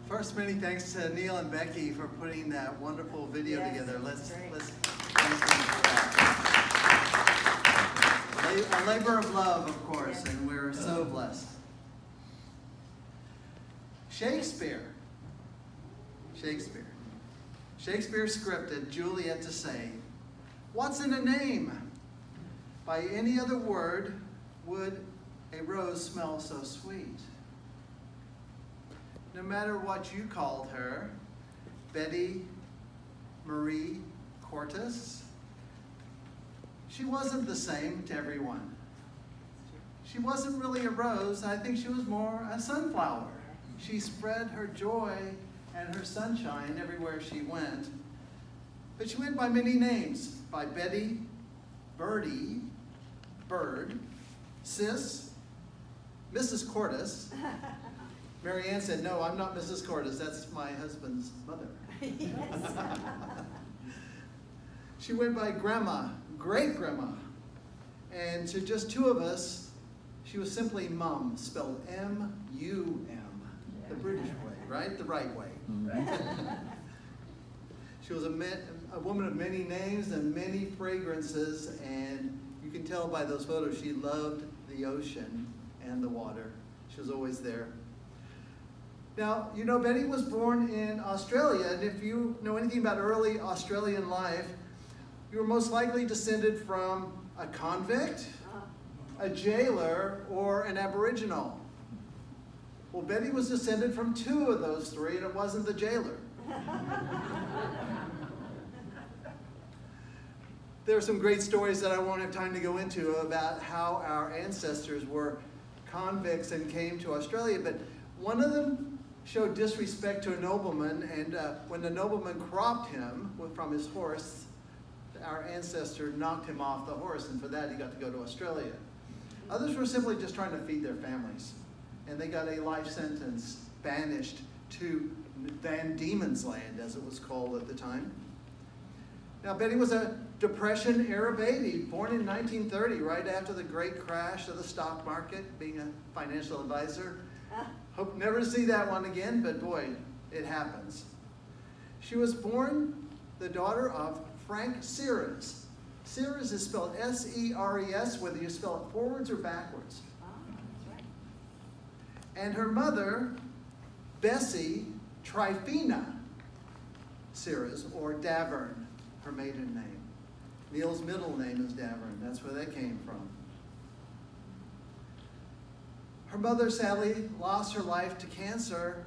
First, many thanks to Neil and Becky for putting that wonderful video together. Let's thank them for that. A labor of love, of course, and we're so blessed. Shakespeare scripted Juliet to say, "What's in a name? By any other word would a rose smell so sweet." No matter what you called her, Betty Maree Cortus, she wasn't the same to everyone. She wasn't really a rose. I think she was more a sunflower. She spread her joy and her sunshine everywhere she went. But she went by many names, by Betty, Birdie, Bird, Sis, Mrs. Cortus. Mary Ann said, "No, I'm not Mrs. Cortus. That's my husband's mother." Yes. She went by Grandma, Great Grandma. And to just two of us, she was simply Mum, spelled M-U-M, the British way, right? The right way. She was a woman of many names and many fragrances, and you can tell by those photos she loved the ocean and the water. She was always there. Now, you know, Betty was born in Australia, and if you know anything about early Australian life, you were most likely descended from a convict, a jailer, or an Aboriginal. Well, Betty was descended from two of those three, and it wasn't the jailer. There are some great stories that I won't have time to go into about how our ancestors were convicts and came to Australia, but one of them showed disrespect to a nobleman, and when the nobleman cropped him from his horse, our ancestor knocked him off the horse, and for that he got to go to Australia. Others were simply just trying to feed their families, and they got a life sentence, banished to Van Diemen's Land, as it was called at the time. Now, Betty was a Depression-era baby, born in 1930, right after the great crash of the stock market, being a financial advisor. Hope never to see that one again, but boy, it happens. She was born the daughter of Frank Sears. Sears is spelled S-E-R-E-S, whether you spell it forwards or backwards. Oh, that's right. And her mother, Bessie Tryphena Sears, or Davern, her maiden name. Neil's middle name is Davern. That's where they came from. Her mother sadly lost her life to cancer.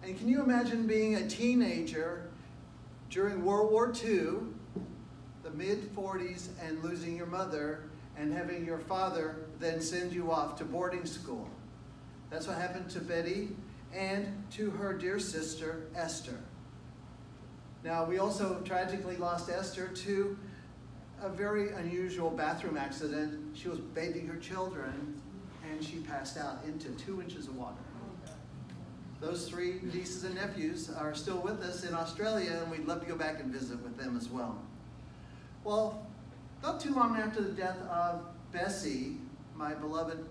And can you imagine being a teenager during World War II, the mid-40s, and losing your mother and having your father then send you off to boarding school? That's what happened to Betty and to her dear sister, Esther. Now, we also tragically lost Esther to a very unusual bathroom accident. She was bathing her children, and she passed out into 2 inches of water. Those three nieces and nephews are still with us in Australia, and we'd love to go back and visit with them as well. Well, not too long after the death of Bessie, my beloved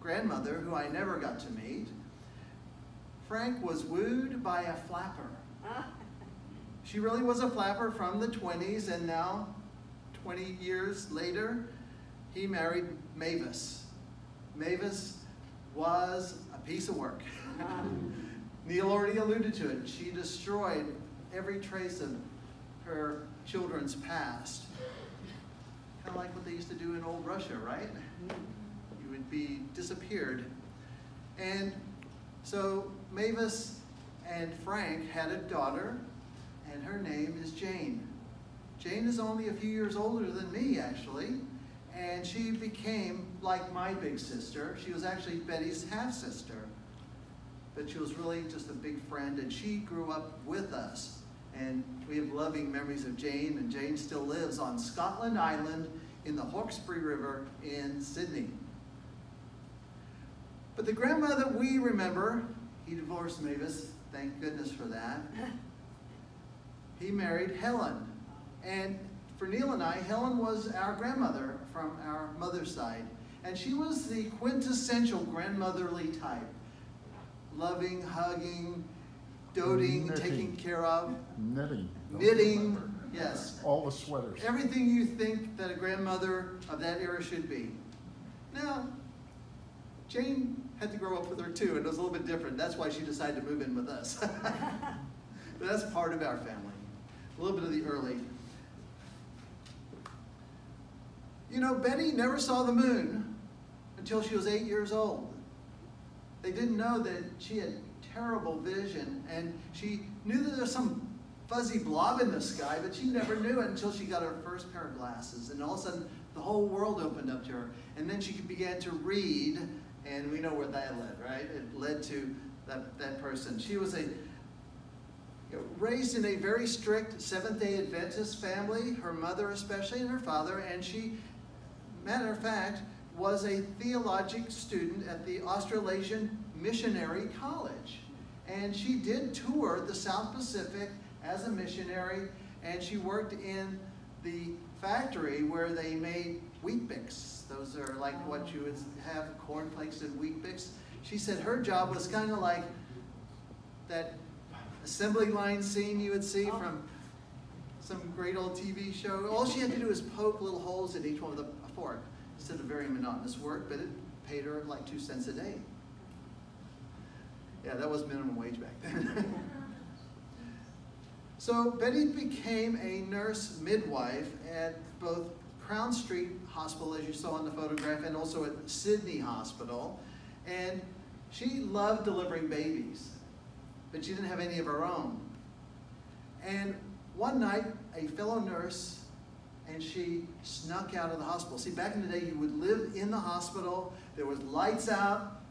grandmother, who I never got to meet, Frank was wooed by a flapper. She really was a flapper from the 20s, and now, 20 years later, he married Mavis. Mavis was a piece of work. Neil already alluded to it. She destroyed every trace of her children's past. Kind of like what they used to do in old Russia, right? You would be disappeared. And so Mavis and Frank had a daughter, and her name is Jane. Jane is only a few years older than me, actually, and she became like my big sister. She was actually Betty's half-sister, but she was really just a big friend, and she grew up with us. And we have loving memories of Jane, and Jane still lives on Scotland Island in the Hawkesbury River in Sydney. But the grandma that we remember, he divorced Mavis, thank goodness for that. He married Helen. And for Neil and I, Helen was our grandmother from our mother's side. And she was the quintessential grandmotherly type. Loving, hugging, doting, Knitting. taking care of, Knitting. Don't knitting, remember. yes. All the sweaters. Everything you think that a grandmother of that era should be. Now, Jane had to grow up with her too, and it was a little bit different. That's why she decided to move in with us. But that's part of our family. A little bit of the early. You know, Betty never saw the moon until she was 8 years old. They didn't know that she had terrible vision, and she knew that there was some fuzzy blob in the sky, but she never knew it until she got her first pair of glasses. And all of a sudden, the whole world opened up to her. And then she began to read, and we know where that led, right? It led to that person. She was raised in a very strict Seventh-day Adventist family, her mother especially, and her father, and she, matter of fact, was a theologic student at the Australasian Missionary College. And she did tour the South Pacific as a missionary, and she worked in the factory where they made Weet-Bix. Those are like what you would have, cornflakes and Weet-Bix. She said her job was kind of like that assembly line scene you would see from some great old TV show. All she had to do was poke little holes in each one with a fork. Instead of very monotonous work, but it paid her like 2 cents a day. Yeah, that was minimum wage back then. So Betty became a nurse midwife at both Crown Street Hospital, as you saw in the photograph, and also at Sydney Hospital. And she loved delivering babies, but she didn't have any of her own. And one night, a fellow nurse and she snuck out of the hospital. See, back in the day, you would live in the hospital. There was lights out.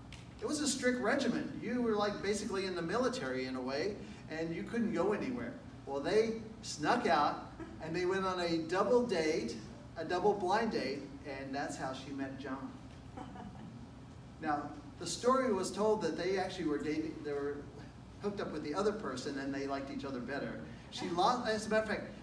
It was a strict regimen. You were like basically in the military in a way, and you couldn't go anywhere. Well, they snuck out, and they went on a double date, a double blind date, and that's how she met John. Now, the story was told that they actually were dating, they were hooked up with the other person, and they liked each other better. She lost, as a matter of fact,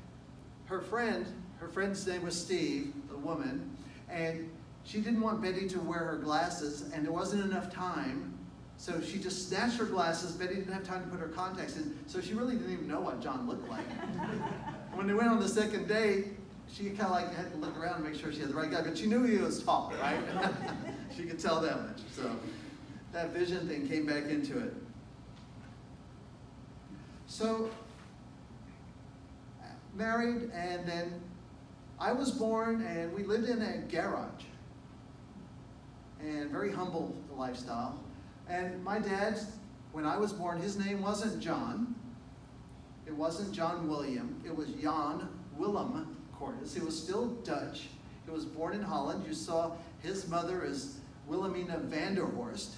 her friend's name was Steve, the woman, and she didn't want Betty to wear her glasses, and there wasn't enough time, so she just snatched her glasses. Betty didn't have time to put her contacts in, so she really didn't even know what John looked like. When they went on the second date, she kind of like had to look around and make sure she had the right guy, but she knew he was tall, right? She could tell that much, so that vision thing came back into it. So, married, and then I was born, and we lived in a garage, and very humble lifestyle. And my dad, when I was born, his name wasn't John. It wasn't John William. It was Jan Willem Cortus. He was still Dutch. He was born in Holland. You saw his mother is Wilhelmina van der Horst.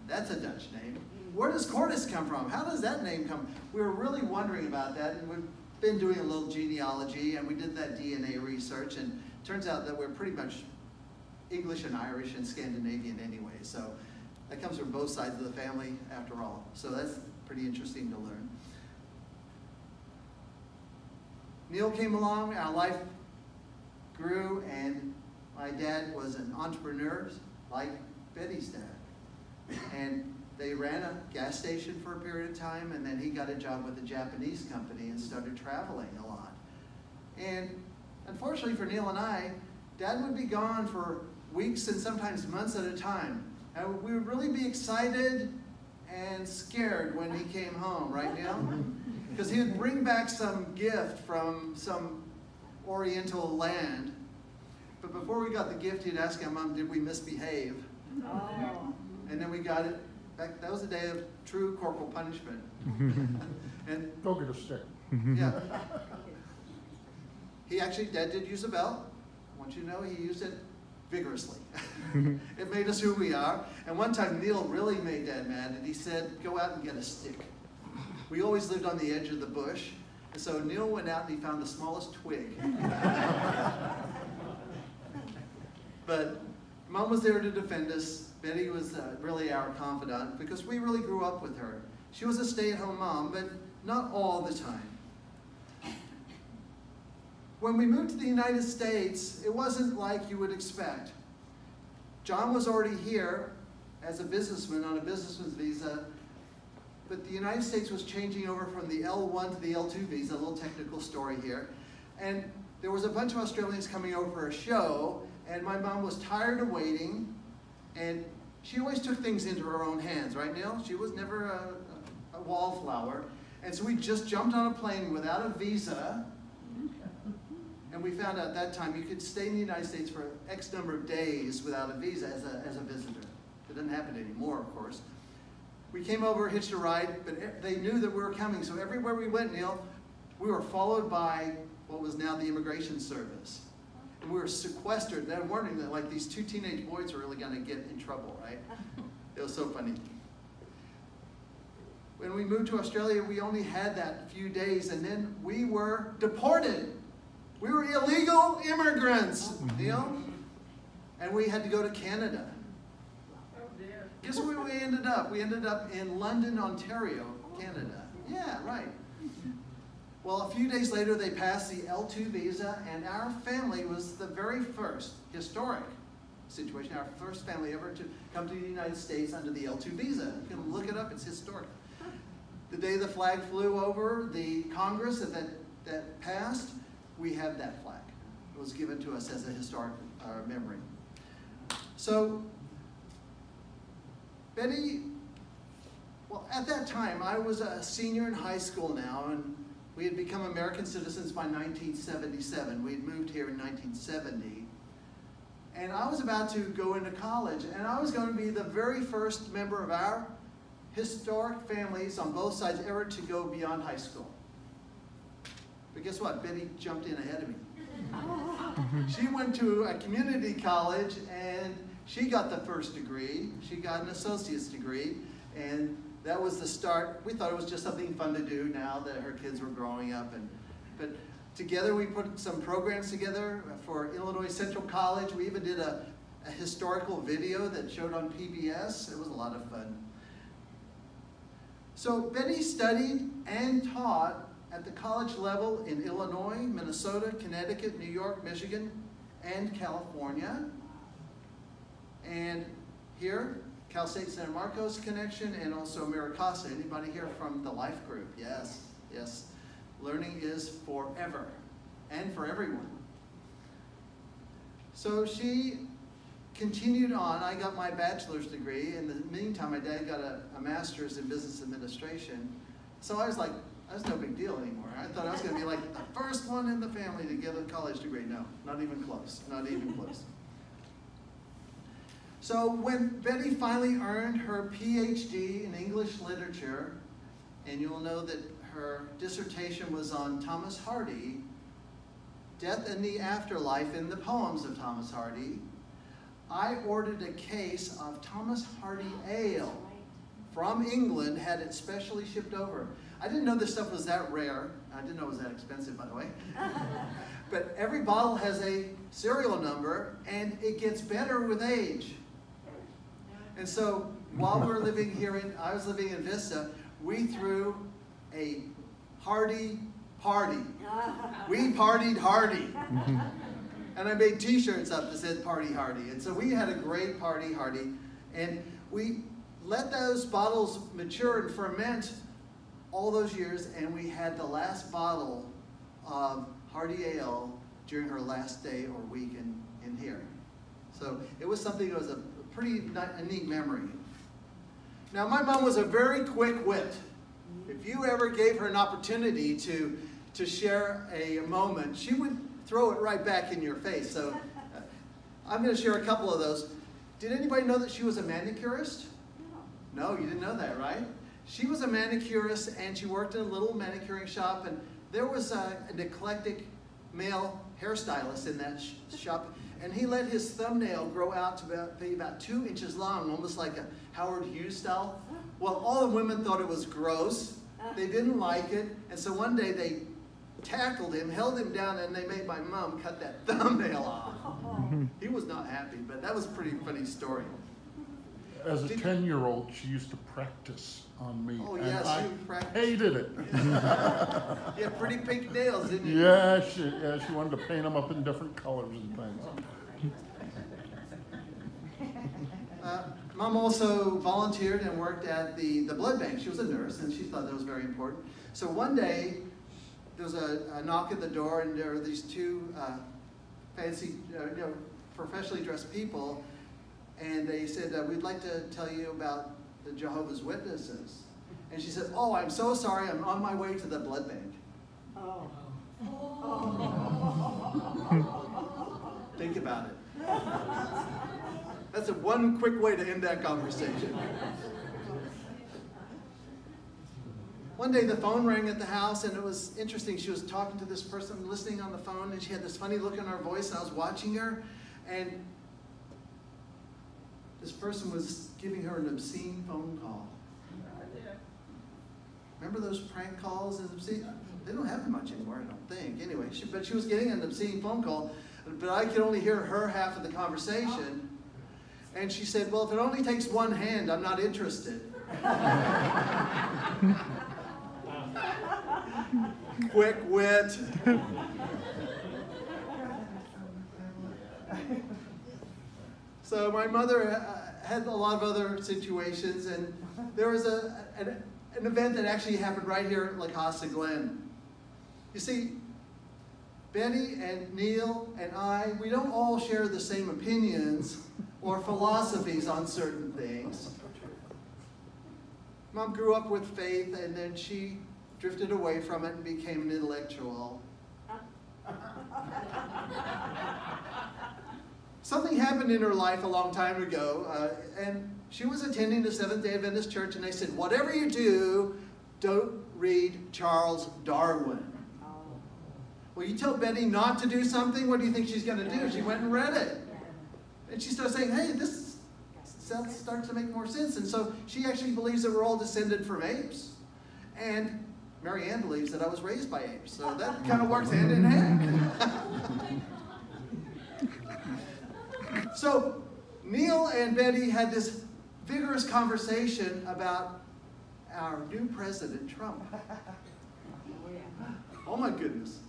That's a Dutch name. Where does Cortus come from? How does that name come? We were really wondering about that, and we've been doing a little genealogy, and we did that DNA research, and it turns out that we're pretty much English and Irish and Scandinavian anyway, so that comes from both sides of the family after all. So that's pretty interesting to learn. Neil came along, our life grew, and my dad was an entrepreneur like Betty's dad. And they ran a gas station for a period of time, and then he got a job with a Japanese company and started traveling a lot. And unfortunately for Neil and I, Dad would be gone for weeks and sometimes months at a time. And we would really be excited and scared when he came home, right, Neil? Because he would bring back some gift from some Oriental land. But before we got the gift, he'd ask him, Mom, did we misbehave? Oh. And then we got it. That was a day of true corporal punishment. And Go get a stick. yeah. He actually, Dad did use a belt. I want you to know he used it vigorously. It made us who we are. And one time Neil really made Dad mad, and he said, go out and get a stick. We always lived on the edge of the bush, and so Neil went out and he found the smallest twig. But Mom was there to defend us. Betty was really our confidant because we really grew up with her. She was a stay-at-home mom, but not all the time. When we moved to the United States, it wasn't like you would expect. John was already here as a businessman on a businessman's visa, but the United States was changing over from the L1 to the L2 visa, a little technical story here. And there was a bunch of Australians coming over for a show, and my mom was tired of waiting, and she always took things into her own hands, right, Neil? She was never a wallflower. And so we just jumped on a plane without a visa, and we found out at that time you could stay in the United States for X number of days without a visa as a visitor. It doesn't happen anymore, of course. We came over, hitched a ride, but they knew that we were coming, so everywhere we went, Neil, we were followed by what was now the Immigration Service. And we were sequestered, and I'm wondering that like these two teenage boys were really going to get in trouble, right? It was so funny. When we moved to Australia, we only had that few days, and then we were deported. We were illegal immigrants, Neil, and we had to go to Canada. Guess where we ended up? We ended up in London, Ontario, Canada. Yeah, right. Well, a few days later, they passed the L2 visa, and our family was the very first historic situation, our first family ever to come to the United States under the L2 visa. You can look it up, it's historic. The day the flag flew over the Congress that passed, we have that flag. It was given to us as a historic memory. So, Betty, well, at that time, I was a senior in high school now, and we had become American citizens by 1977. We had moved here in 1970. And I was about to go into college, and I was going to be the very first member of our historic families on both sides ever to go beyond high school. But guess what? Betty jumped in ahead of me. She went to a community college, and she got the first degree. She got an associate's degree, and that was the start. We thought it was just something fun to do now that her kids were growing up. But together we put some programs together for Illinois Central College. We even did a historical video that showed on PBS. It was a lot of fun. So Betty studied and taught at the college level in Illinois, Minnesota, Connecticut, New York, Michigan, and California. And here, Cal State San Marcos connection, and also Maree Cortus. Anybody here from the Life Group? Yes, yes. Learning is forever, and for everyone. So she continued on. I got my bachelor's degree. In the meantime, my dad got a master's in business administration. So I was like, that's no big deal anymore. I thought I was going to be like the first one in the family to get a college degree. No, not even close, not even close. So when Betty finally earned her PhD in English literature, and you'll know that her dissertation was on Thomas Hardy, Death and the Afterlife in the Poems of Thomas Hardy, I ordered a case of Thomas Hardy ale from England, had it specially shipped over. I didn't know this stuff was that rare. I didn't know it was that expensive, by the way. But every bottle has a serial number, and it gets better with age. And so while we're living here, I was living in Vista, we threw a Hardy party. We partied Hardy. And I made t-shirts up that said Party Hardy. And so we had a great Party Hardy. And we let those bottles mature and ferment all those years, and we had the last bottle of Hardy Ale during her last day or week in here. So it was something that was a pretty neat memory. Now, my mom was a very quick wit. If you ever gave her an opportunity to share a moment, she would throw it right back in your face. So I'm going to share a couple of those. Did anybody know that she was a manicurist? No, you didn't know that, right? She was a manicurist, and she worked in a little manicuring shop, and there was an eclectic male hairstylist in that shop, and he let his thumbnail grow out to be about 2 inches long, almost like a Howard Hughes style. Well, all the women thought it was gross. They didn't like it, and so one day they tackled him, held him down, and they made my mom cut that thumbnail off. He was not happy, but that was a pretty funny story. As a 10-year-old, she used to practice on me, oh, and yes, I hated it. You had pretty pink nails, didn't you? Yeah, she wanted to paint them up in different colors and things. Mom also volunteered and worked at the blood bank. She was a nurse, and she thought that was very important. So one day, there was a knock at the door, and there were these two fancy, professionally dressed people, and they said, we'd like to tell you about the Jehovah's Witnesses. And she said, oh, I'm so sorry, I'm on my way to the blood bank. Oh. Think about it. That's one quick way to end that conversation. One day the phone rang at the house, and it was interesting. She was talking to this person, listening on the phone, and she had this funny look in her voice, and I was watching her, and this person was giving her an obscene phone call. Remember those prank calls? They don't happen much anymore, I don't think. Anyway, but she was getting an obscene phone call, but I could only hear her half of the conversation. And she said, well, if it only takes one hand, I'm not interested. Quick wit. So my mother had a lot of other situations, and there was an event that actually happened right here at Costa Glen. You see, Betty and Neil and I, we don't all share the same opinions or philosophies on certain things. Mom grew up with faith, and then she drifted away from it and became an intellectual. Something happened in her life a long time ago, and she was attending the Seventh-day Adventist church, and they said, whatever you do, don't read Charles Darwin. Well, you tell Betty not to do something, what do you think she's going to do? She went and read it. And she started saying, hey, this starts to make more sense. And so she actually believes that we're all descended from apes. And Mary Ann believes that I was raised by apes. So that kind of works hand in hand. So Neil and Betty had this vigorous conversation about our new president, Trump. Oh my goodness.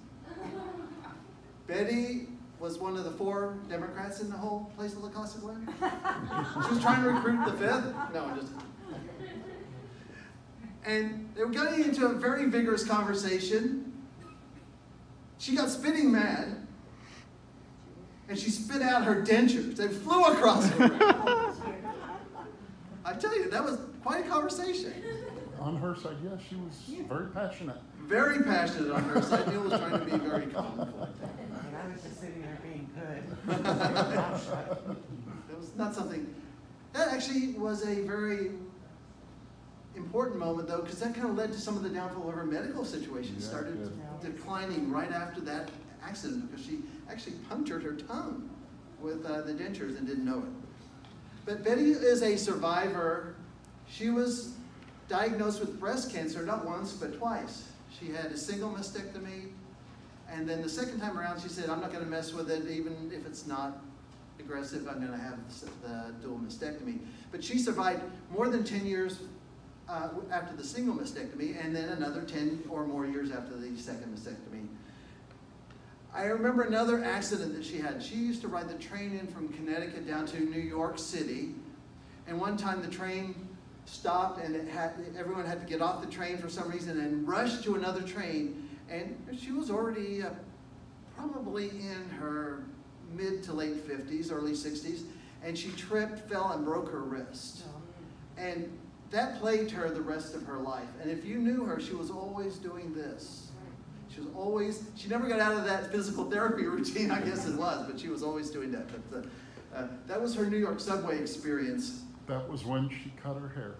Betty was one of the 4 Democrats in the whole place of La Costa Glen. She was trying to recruit the 5th. No, I'm just... And they were getting into a very vigorous conversation. She got spitting mad, and she spit out her dentures. They flew across the room. I tell you, that was quite a conversation. On her side, yeah, she was very passionate. Very passionate on her side. Neil was trying to be very calm. And I was just sitting there being good. That was not something... That actually was a very important moment, though, because that kind of led to some of the downfall of her medical situation. Yeah, Started declining right after that accident, because she actually punctured her tongue with the dentures and didn't know it. But Betty is a survivor. She was diagnosed with breast cancer not once, but twice. She had a single mastectomy, and then the second time around she said, I'm not going to mess with it, even if it's not aggressive, I'm going to have the dual mastectomy. But she survived more than 10 years after the single mastectomy, and then another 10 or more years after the second mastectomy. I remember another accident that she had. She used to ride the train in from Connecticut down to New York City, and one time the train stopped, and everyone had to get off the train for some reason and rush to another train, and she was already probably in her mid to late 50s, early 60s, and she tripped, fell, and broke her wrist. And that plagued her the rest of her life. And if you knew her, she was always doing this. She never got out of that physical therapy routine, I guess it was, but she was always doing that. But that was her New York subway experience. That was when she cut her hair.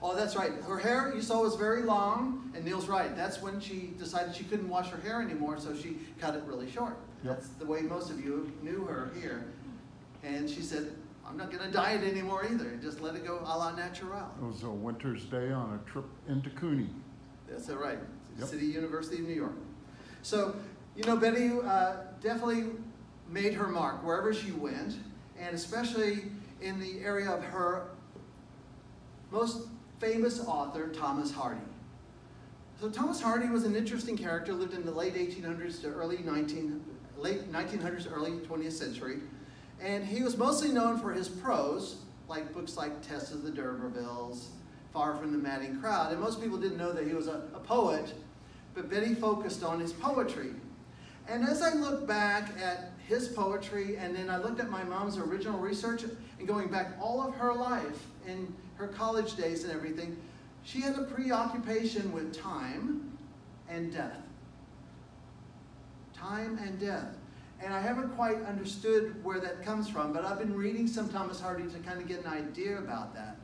Oh, that's right. Her hair, you saw, was very long, and Neil's right. That's when she decided she couldn't wash her hair anymore, so she cut it really short. Yep. That's the way most of you knew her here. And she said, I'm not going to dye it anymore either. Just let it go a la natural. It was a winter's day on a trip into Cooney. That's right. Yep. City University of New York. So, you know, Betty definitely made her mark wherever she went, and especially in the area of her most famous author, Thomas Hardy. So Thomas Hardy was an interesting character, lived in the late 1800s to late 1900s, early 20th century, and he was mostly known for his prose, like books like Tess of the D'Urbervilles, Far from the Madding Crowd. And most people didn't know that he was a poet, but Betty focused on his poetry. And as I look back at his poetry, and then I looked at my mom's original research, and going back all of her life, in her college days and everything, she had a preoccupation with time and death. Time and death. And I haven't quite understood where that comes from, but I've been reading some Thomas Hardy to kind of get an idea about that.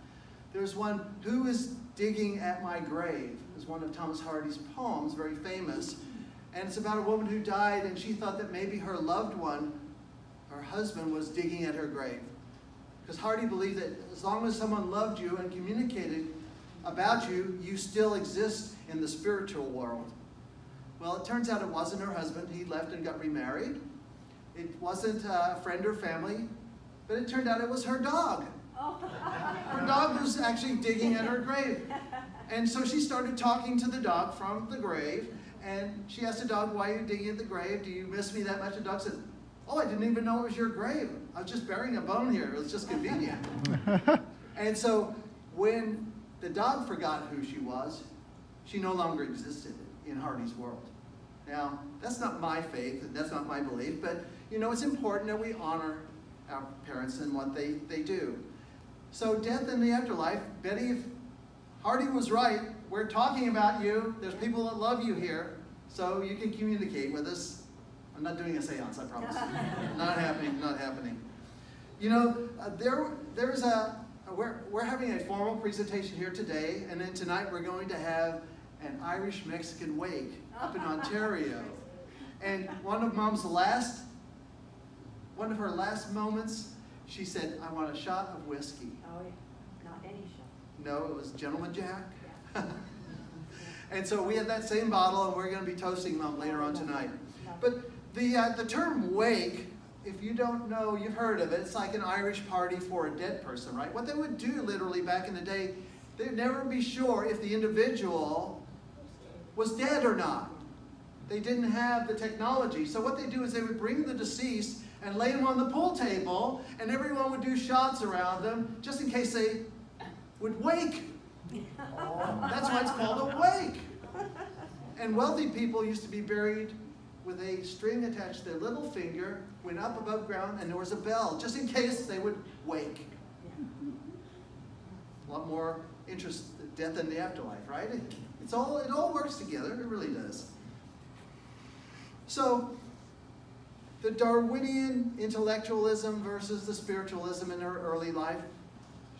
There's one, Who is Digging at My Grave? It's one of Thomas Hardy's poems, very famous. And it's about a woman who died, and she thought that maybe her loved one, her husband, was digging at her grave. Because Hardy believed that as long as someone loved you and communicated about you, you still exist in the spiritual world. Well, it turns out it wasn't her husband. He left and got remarried. It wasn't a friend or family, but it turned out it was her dog. Her dog was actually digging at her grave. And so she started talking to the dog from the grave, and she asked the dog, why are you digging at the grave? Do you miss me that much? The dog said, oh, I didn't even know it was your grave. I was just burying a bone here. It was just convenient. And so when the dog forgot who she was, she no longer existed in Hardy's world. Now, that's not my faith, and that's not my belief, but you know, it's important that we honor our parents and what they do. So death in the afterlife, Betty, if Hardy was right, we're talking about you. There's people that love you here, so you can communicate with us. I'm not doing a seance, I promise. Not happening, not happening. You know, we're having a formal presentation here today, and then tonight we're going to have an Irish-Mexican wake up in Ontario. And one of her last moments, she said, I want a shot of whiskey. Oh, yeah. Not any shot. No, it was Gentleman Jack. Yeah. And so we had that same bottle, and we're going to be toasting Mom later on tonight. But the term wake, if you don't know, you've heard of it. It's like an Irish party for a dead person, right? What they would do literally back in the day, they'd never be sure if the individual was dead or not. They didn't have the technology. So what they do is they would bring the deceased and lay them on the pool table, and everyone would do shots around them just in case they would wake. That's why it's called a wake. And wealthy people used to be buried with a string attached to their little finger, went up above ground, and there was a bell, just in case they would wake. A lot more interest in death and the afterlife, right? It all works together, it really does. So, the Darwinian intellectualism versus the spiritualism in her early life,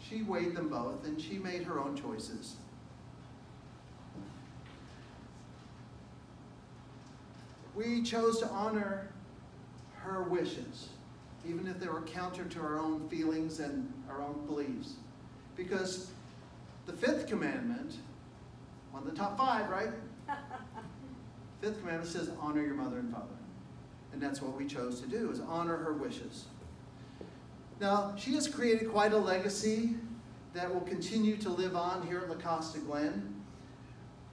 she weighed them both, and she made her own choices. We chose to honor her wishes, even if they were counter to our own feelings and our own beliefs. Because the fifth commandment, one of the top 5, right? Fifth commandment says, honor your mother and father. And that's what we chose to do, is honor her wishes. Now, she has created quite a legacy that will continue to live on here at La Costa Glen.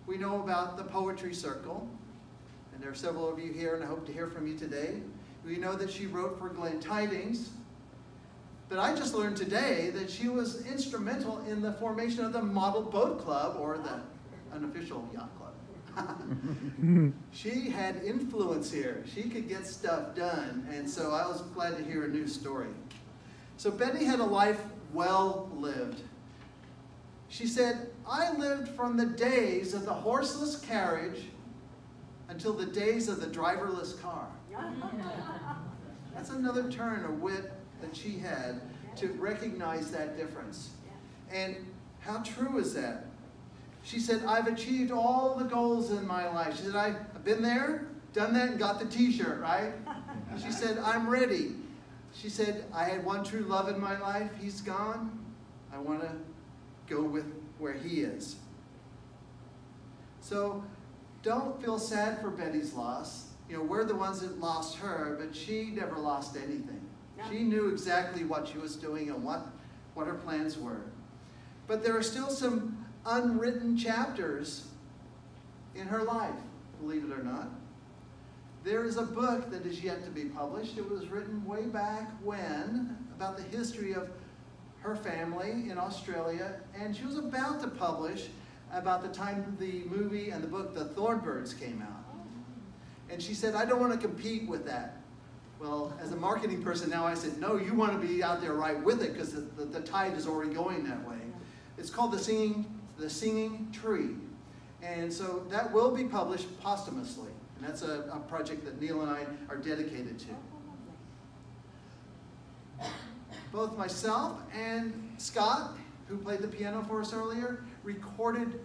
We know about the Poetry Circle, and there are several of you here, and I hope to hear from you today. We know that she wrote for Glen Tidings, but I just learned today that she was instrumental in the formation of the Model Boat Club, or the unofficial yacht club. She had influence here. She could get stuff done, and so I was glad to hear a new story. So Betty had a life well lived. She said, I lived from the days of the horseless carriage until the days of the driverless car. That's another turn of wit that she had to recognize that difference. And how true is that? She said, I've achieved all the goals in my life. She said, I've been there, done that, and got the t-shirt, right? She said, I'm ready. She said, I had one true love in my life. He's gone. I want to go with where he is. So don't feel sad for Betty's loss. You know, we're the ones that lost her, but she never lost anything. No. She knew exactly what she was doing and what her plans were. But there are still some unwritten chapters in her life, believe it or not. There is a book that is yet to be published. It was written way back when, about the history of her family in Australia, and she was about to publish about the time the movie and the book The Thornbirds came out. And she said, I don't want to compete with that. Well, as a marketing person now, I said, no, you want to be out there right with it, because the tide is already going that way. It's called The Singing Tree. And so that will be published posthumously. And that's a project that Neil and I are dedicated to. Both myself and Scott, who played the piano for us earlier, recorded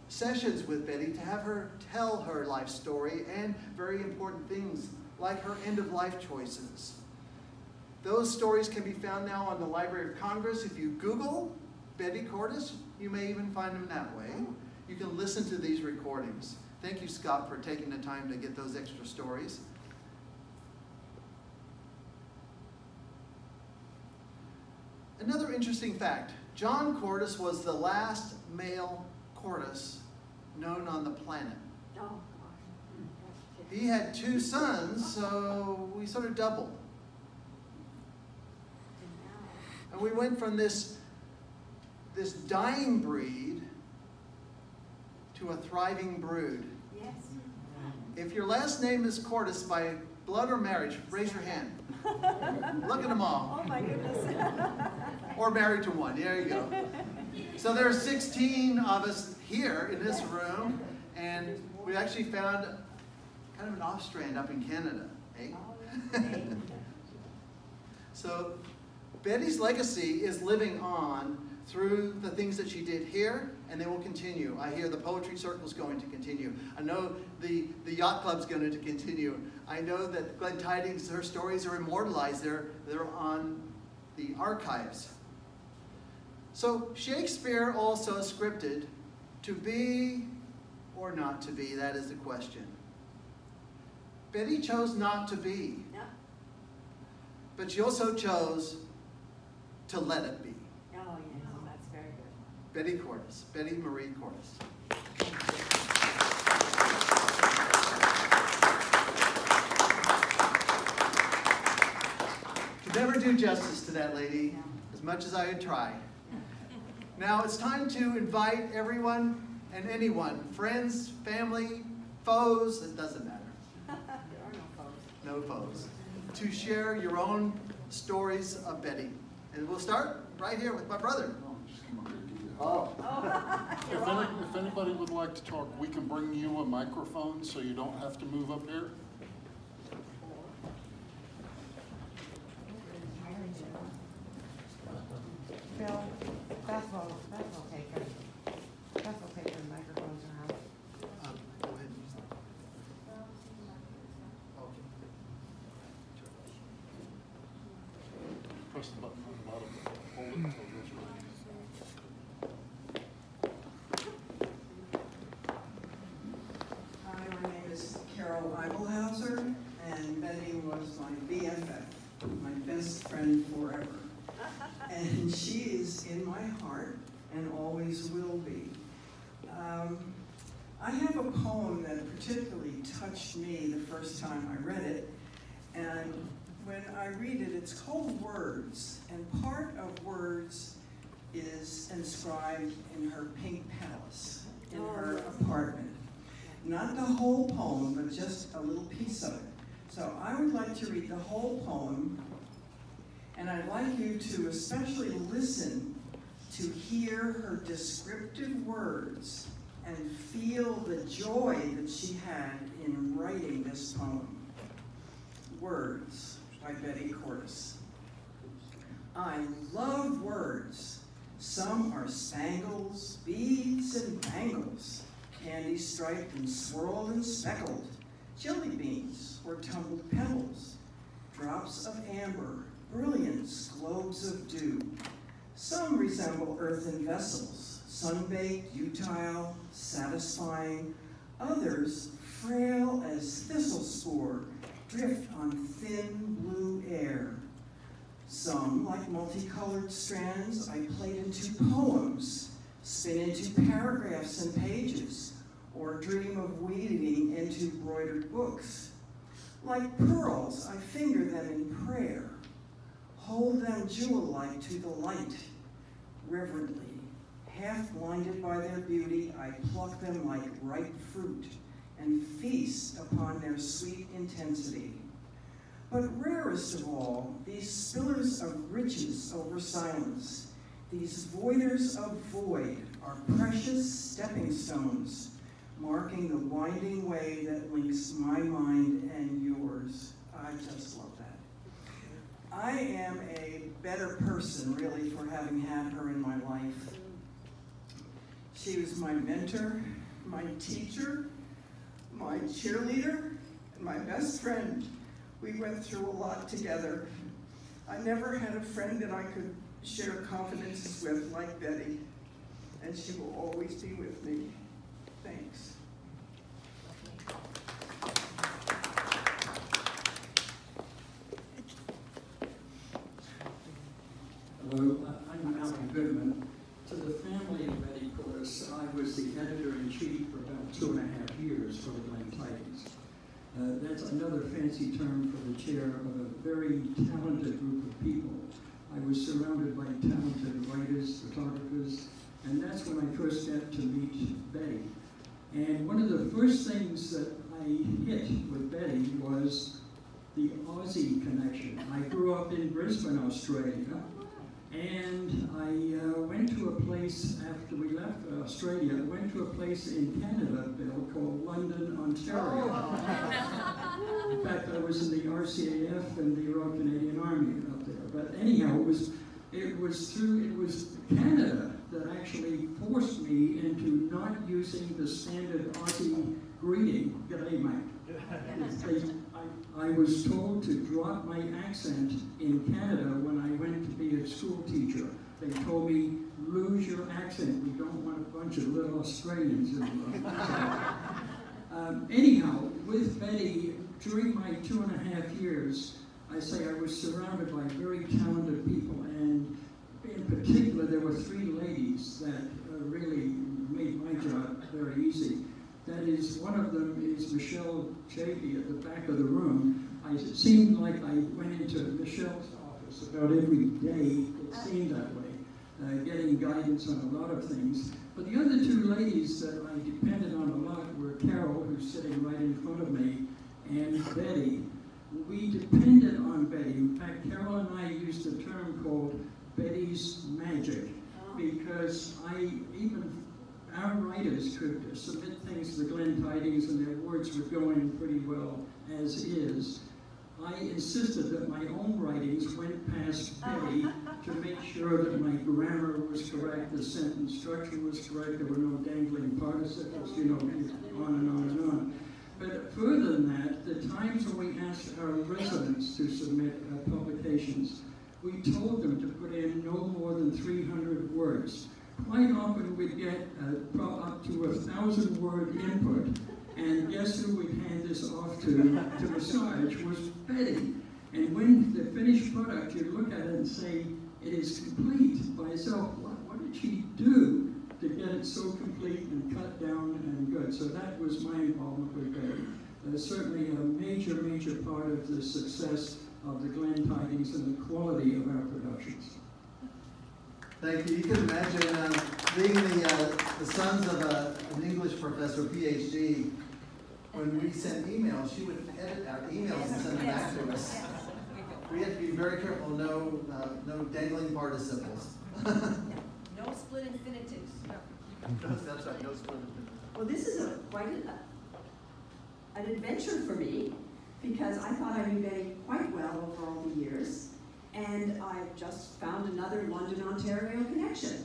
sessions with Betty to have her tell her life story and very important things like her end-of-life choices. Those stories can be found now on the Library of Congress. If you Google Maree Cortus, you may even find them that way. You can listen to these recordings. Thank you, Scott, for taking the time to get those extra stories. Another interesting fact, John Cortus was the last male Cortus known on the planet. Oh, gosh. He had 2 sons, so we sort of doubled. And we went from this dying breed to a thriving brood. Yes. If your last name is Cortus by blood or marriage, raise your hand. Look at them all. Oh my goodness. Or married to one, there you go. So there are 16 of us here in this room, and we actually found kind of an off-strand up in Canada, eh? So Betty's legacy is living on through the things that she did here, and they will continue. I hear the Poetry Circle's going to continue. I know the Yacht Club's going to continue. I know that Glen Tidings, her stories are immortalized. They're on the archives. So Shakespeare also scripted to be or not to be, that is the question. Betty chose not to be, No. but she also chose to let it be. Oh, yes, that's very good. Betty Cortus, Betty Maree Cortus. Could never do justice to that lady, as much as I would try. Now it's time to invite everyone and anyone, friends, family, foes, it doesn't matter. There are no foes. No foes, to share your own stories of Betty. And we'll start right here with my brother. Oh. If anybody would like to talk, we can bring you a microphone so you don't have to move up here. Bill, Beth will take her. Beth will take her microphones around. Go ahead and use that. Okay. Press the button on the bottom. Hold it until it goes right. Hi, my name is Carol Eibelhauser, and Betty was my BFF, my best friend forever. And she is in my heart and always will be. I have a poem that particularly touched me the first time I read it, and when I read it, it's called Words, and part of Words is inscribed in her pink palace in her apartment. Not the whole poem, but just a little piece of it. So I would like to read the whole poem, and I'd like you to especially listen to hear her descriptive words and feel the joy that she had in writing this poem. Words by Betty Cortus. I love words. Some are spangles, beads, and bangles, candy striped and swirled and speckled, jelly beans or tumbled pebbles, drops of amber, brilliance, globes of dew. Some resemble earthen vessels, sun-baked, utile, satisfying. Others, frail as thistle spore, drift on thin blue air. Some, like multicolored strands, I plait into poems, spin into paragraphs and pages, or dream of weaving into broidered books. Like pearls, I finger them in prayer. hold them jewel-like to the light. Reverently, half blinded by their beauty, I pluck them like ripe fruit and feast upon their sweet intensity. But rarest of all, these spillers of riches over silence, these voiders of void, are precious stepping stones, marking the winding way that links my mind and yours. I just love that. I am a better person, really, for having had her in my life. She was my mentor, my teacher, my cheerleader, and my best friend. We went through a lot together. I never had a friend that I could share confidences with like Betty, and she will always be with me. Thanks. Hello, I'm Malcolm Goodman. To the family of Maree Cortus, I was the editor-in-chief for about 2.5 years for the Glen Tidings. That's another fancy term for the chair of a very talented group of people. I was surrounded by talented writers, photographers, and that's when I first got to meet Betty. And one of the first things that I hit with Betty was the Aussie connection. I grew up in Brisbane, Australia, and I went to a place after we left Australia. I went to a place in Canada, Bill, called London, Ontario. In fact, I was in the RCAF and the Royal Canadian Army up there. But anyhow, it was Canada that actually forced me into not using the standard Aussie greeting, "G'day, mate." I was told to drop my accent in Canada when I went to be a school teacher. They told me, lose your accent. We don't want a bunch of little Australians in the anyhow, with Betty, during my 2.5 years, I say I was surrounded by very talented people, and in particular, there were 3 ladies that really made my job very easy. That is, one of them is Michelle Chafee at the back of the room. It seemed like I went into Michelle's office about every day. It seemed that way, getting guidance on a lot of things. But the other 2 ladies that I depended on a lot were Carol, who's sitting right in front of me, and Betty. We depended on Betty. In fact, Carol and I used a term called Betty's magic, because our writers could submit things to the Glen Tidings and their words were going pretty well as is. I insisted that my own writings went past Betty to make sure that my grammar was correct, the sentence structure was correct, there were no dangling participles, you know, on and on and on. But further than that, the times when we asked our residents to submit publications, we told them to put in no more than 300 words. Quite often we'd get up to 1,000-word input, and guess who we'd hand this off to massage was Betty. And when the finished product, you'd look at it and say, it is complete by itself. What did she do to get it so complete and cut down and good? So that was my involvement with Betty. Certainly a major, major part of the success of the Glen Tidings and the quality of our productions. Thank you. You can imagine being the sons of an English professor, PhD. When we sent emails, she would edit our emails and send them back to us. We had to be very careful, no dangling participles. No split infinitives. That's right, no split infinitives. Well, this is quite an adventure for me, because I thought I knew Betty quite well over all the years. And I've just found another London, Ontario connection.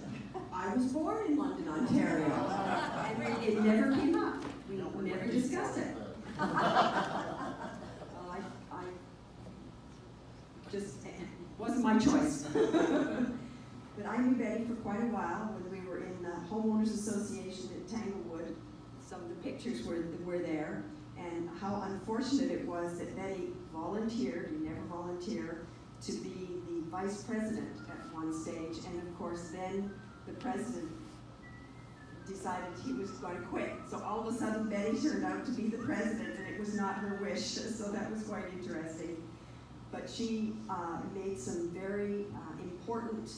I was born in London, Ontario, and it never came up. We never discussed it. It wasn't my choice. But I knew Betty for quite a while when we were in the Homeowners Association at Tanglewood. Some of the pictures were there, and how unfortunate it was that Betty volunteered, you never volunteer, to be the vice president at one stage, and of course then the president decided he was going to quit. So all of a sudden Betty turned out to be the president, and it was not her wish, so that was quite interesting. but she made some very important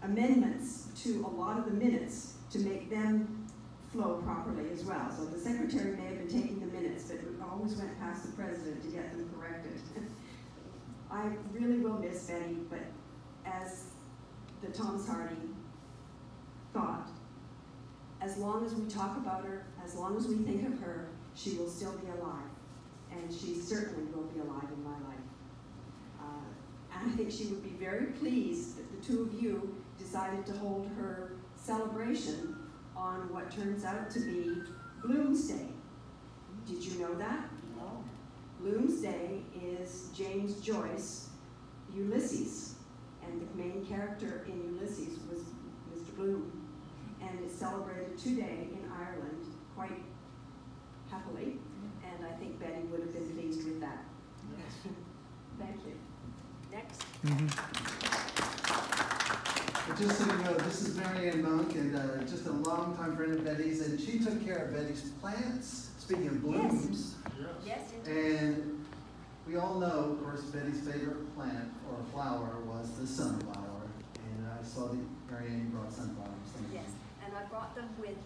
amendments to a lot of the minutes to make them flow properly as well. So the secretary may have been taking the minutes, but it always went past the president to get them corrected. I really will miss Betty, but as the Thomas Hardy thought, as long as we talk about her, as long as we think of her, she will still be alive. And she certainly will be alive in my life. And I think she would be very pleased that the two of you decided to hold her celebration on what turns out to be Bloomsday. Did you know that? No. Bloomsday is James Joyce, Ulysses, and the main character in Ulysses was Mr. Bloom. And it's celebrated today in Ireland quite happily, and I think Betty would have been pleased with that. Yes. Thank you. Next. But just so you know, this is Mary Ann Monk, and just a long-time friend of Betty's, and she took care of Betty's plants, speaking of blooms. Yes, indeed. And we all know, of course, Betty's favorite plant or flower was the sunflower. And I saw that Mary Ann brought sunflowers. Yes, and I brought them with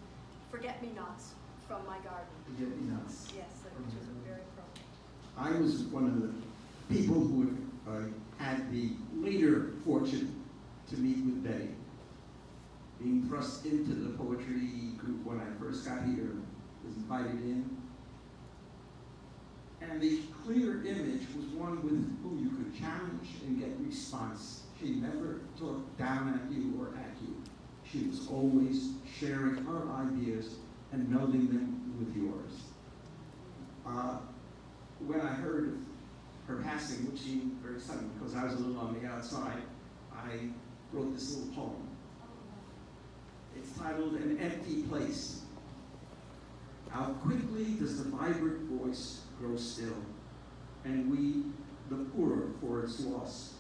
forget-me-nots from my garden. Forget-me-nots. Yes, which was very appropriate. I was one of the people who had the later fortune to meet with Betty. Being thrust into the poetry group when I first got here, was invited in. And the clear image was one with whom you could challenge and get response. She never talked down at you or at you. She was always sharing her ideas and melding them with yours. When I heard of her passing, which seemed very sudden because I was a little on the outside, I wrote this little poem. It's titled An Empty Place. How quickly does the vibrant voice grow still, and we the poorer for its loss.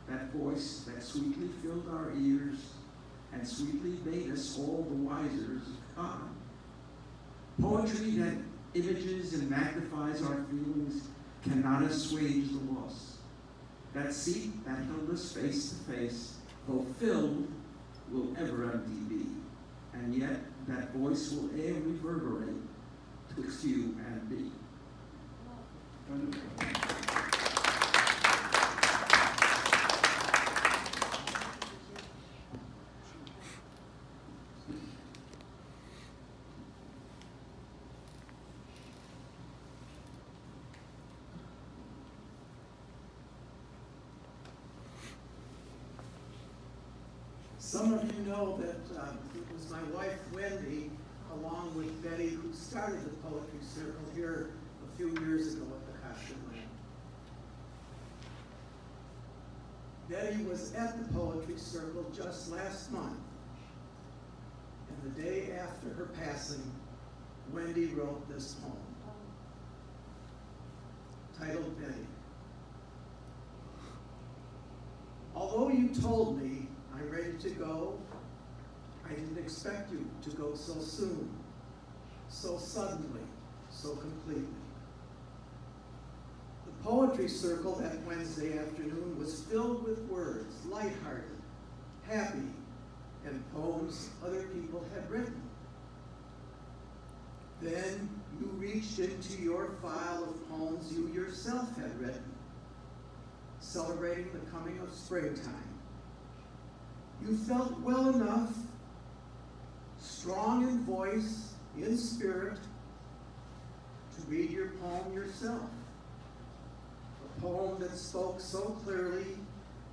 That voice that sweetly filled our ears and sweetly made us all the wiser is gone. Poetry that images and magnifies our feelings cannot assuage the loss. That seat that held us face to face, though filled, will ever empty be. And yet that voice will e'er reverberate twixt you and me. Some of you know that it was my wife, Wendy, along with Betty, who started the Poetry Circle here a few years ago at the Costa Glen. Betty was at the Poetry Circle just last month, and the day after her passing, Wendy wrote this poem, titled Betty. Although you told me I'm ready to go, I didn't expect you to go so soon, so suddenly, so completely. The Poetry Circle that Wednesday afternoon was filled with words, lighthearted, happy, and poems other people had written. Then you reached into your file of poems you yourself had written, celebrating the coming of springtime. You felt well enough, strong in voice, in spirit, to read your poem yourself. A poem that spoke so clearly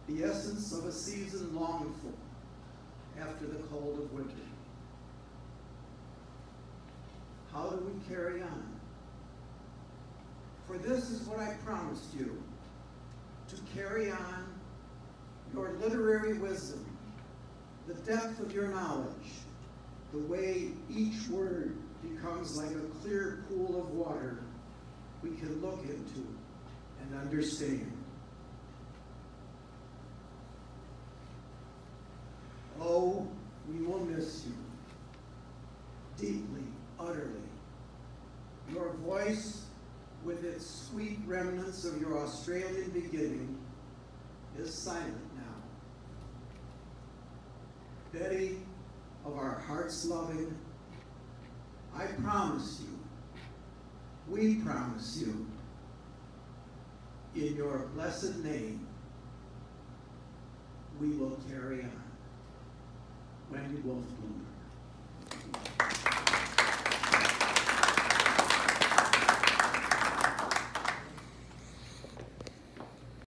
the essence of a season longed for after the cold of winter. How do we carry on? For this is what I promised you, to carry on your literary wisdom, the depth of your knowledge, the way each word becomes like a clear pool of water we can look into and understand. Oh, we will miss you, deeply, utterly. Your voice, with its Australian beginning is silent now. Betty, of our hearts loving, I promise you, we promise you, in your blessed name, we will carry on. Wendy Wolf Bloom.